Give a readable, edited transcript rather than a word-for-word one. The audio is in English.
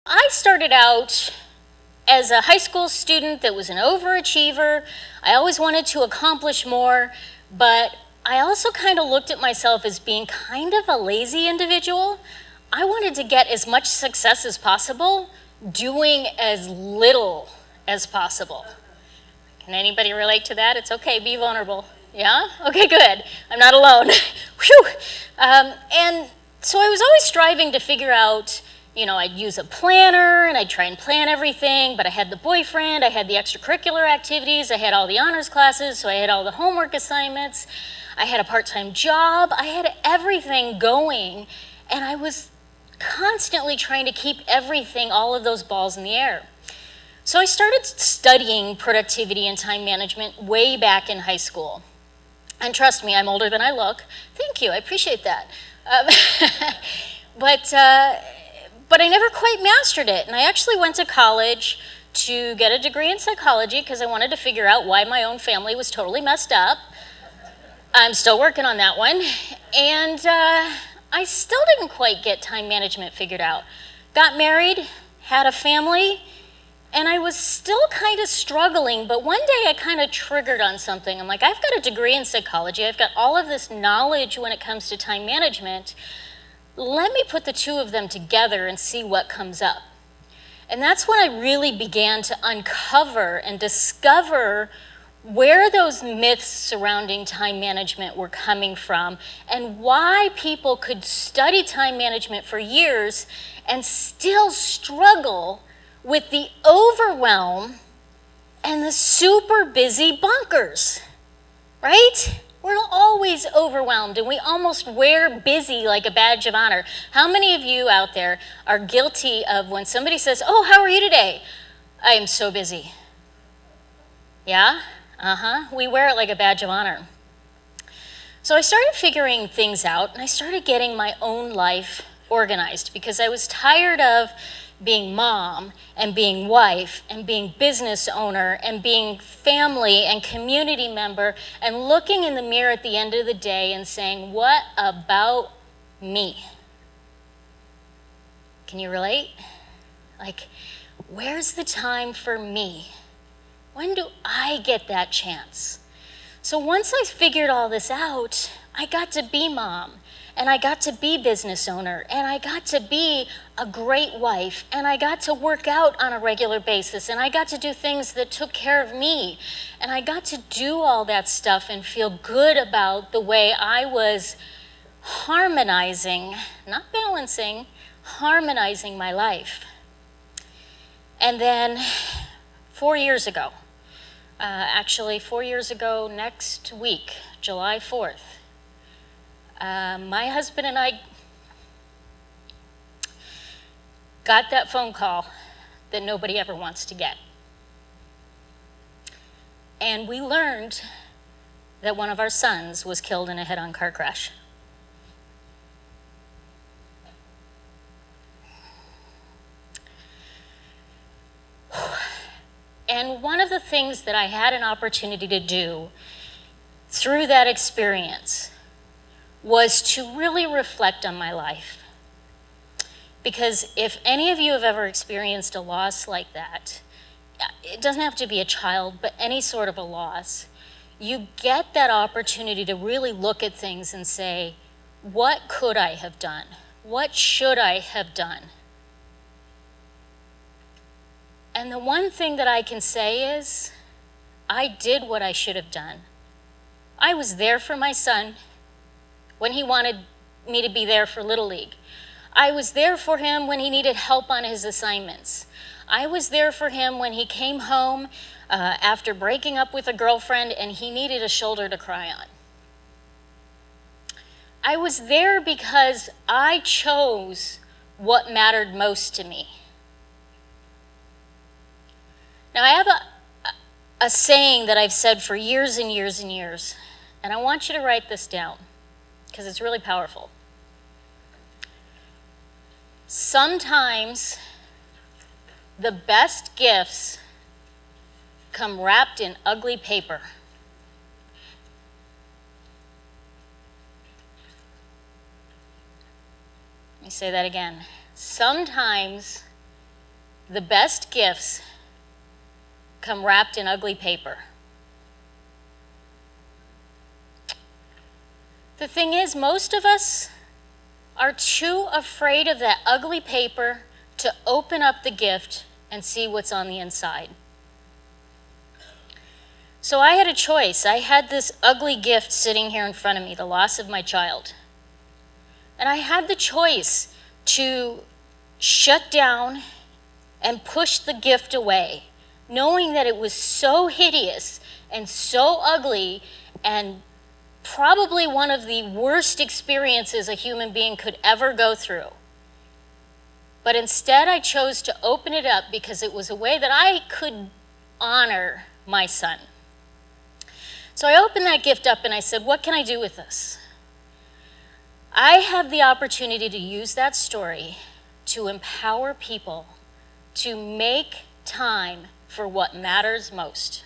I started out as a high school student that was an overachiever. I always wanted to accomplish more, but I also kind of looked at myself as being kind of a lazy individual. I wanted to get as much success as possible, doing as little as possible. Can anybody relate to that? It's okay, be vulnerable. Yeah? Okay, good. I'm not alone. Whew. And so I was always striving to figure out, I'd use a planner and I'd try and plan everything, but I had the boyfriend, I had the extracurricular activities, I had all the honors classes, so I had all the homework assignments, I had a part-time job, I had everything going, and I was constantly trying to keep everything, all of those balls in the air. So I started studying productivity and time management way back in high school. And trust me, I'm older than I look. Thank you, I appreciate that. But I never quite mastered it. And I actually went to college to get a degree in psychology because I wanted to figure out why my own family was totally messed up. I'm still working on that one. And I still didn't quite get time management figured out. Got married, had a family, and I was still kind of struggling, but one day I kind of triggered on something. I'm like, I've got a degree in psychology. I've got all of this knowledge when it comes to time management. Let me put the two of them together and see what comes up. And that's when I really began to uncover and discover where those myths surrounding time management were coming from and why people could study time management for years and still struggle with the overwhelm and the super busy bonkers, right? We're always overwhelmed and we almost wear busy like a badge of honor. How many of you out there are guilty of when somebody says, "Oh, how are you today?" "I am so busy." Yeah? We wear it like a badge of honor. So I started figuring things out and I started getting my own life organized because I was tired of being mom and being wife and being business owner and being family and community member and looking in the mirror at the end of the day and saying, what about me? Can you relate? Like, where's the time for me? When do I get that chance? So once I figured all this out, I got to be mom. And I got to be business owner, and I got to be a great wife, and I got to work out on a regular basis, and I got to do things that took care of me. And I got to do all that stuff and feel good about the way I was harmonizing, not balancing, harmonizing my life. And then 4 years ago, 4 years ago next week, July 4th, my husband and I got that phone call that nobody ever wants to get. And we learned that one of our sons was killed in a head-on car crash. And one of the things that I had an opportunity to do through that experience was to really reflect on my life. Because if any of you have ever experienced a loss like that, it doesn't have to be a child, but any sort of a loss, you get that opportunity to really look at things and say, what could I have done? What should I have done? And the one thing that I can say is, I did what I should have done. I was there for my son when he wanted me to be there for Little League. I was there for him when he needed help on his assignments. I was there for him when he came home after breaking up with a girlfriend and he needed a shoulder to cry on. I was there because I chose what mattered most to me. Now, I have a saying that I've said for years and years and years, and I want you to write this down because it's really powerful. Sometimes the best gifts come wrapped in ugly paper. Let me say that again. Sometimes the best gifts come wrapped in ugly paper. The thing is, most of us are too afraid of that ugly paper to open up the gift and see what's on the inside. So I had a choice. I had this ugly gift sitting here in front of me, the loss of my child. And I had the choice to shut down and push the gift away, knowing that it was so hideous and so ugly and probably one of the worst experiences a human being could ever go through. But instead, I chose to open it up because it was a way that I could honor my son. So I opened that gift up and I said, what can I do with this? I have the opportunity to use that story to empower people to make time for what matters most.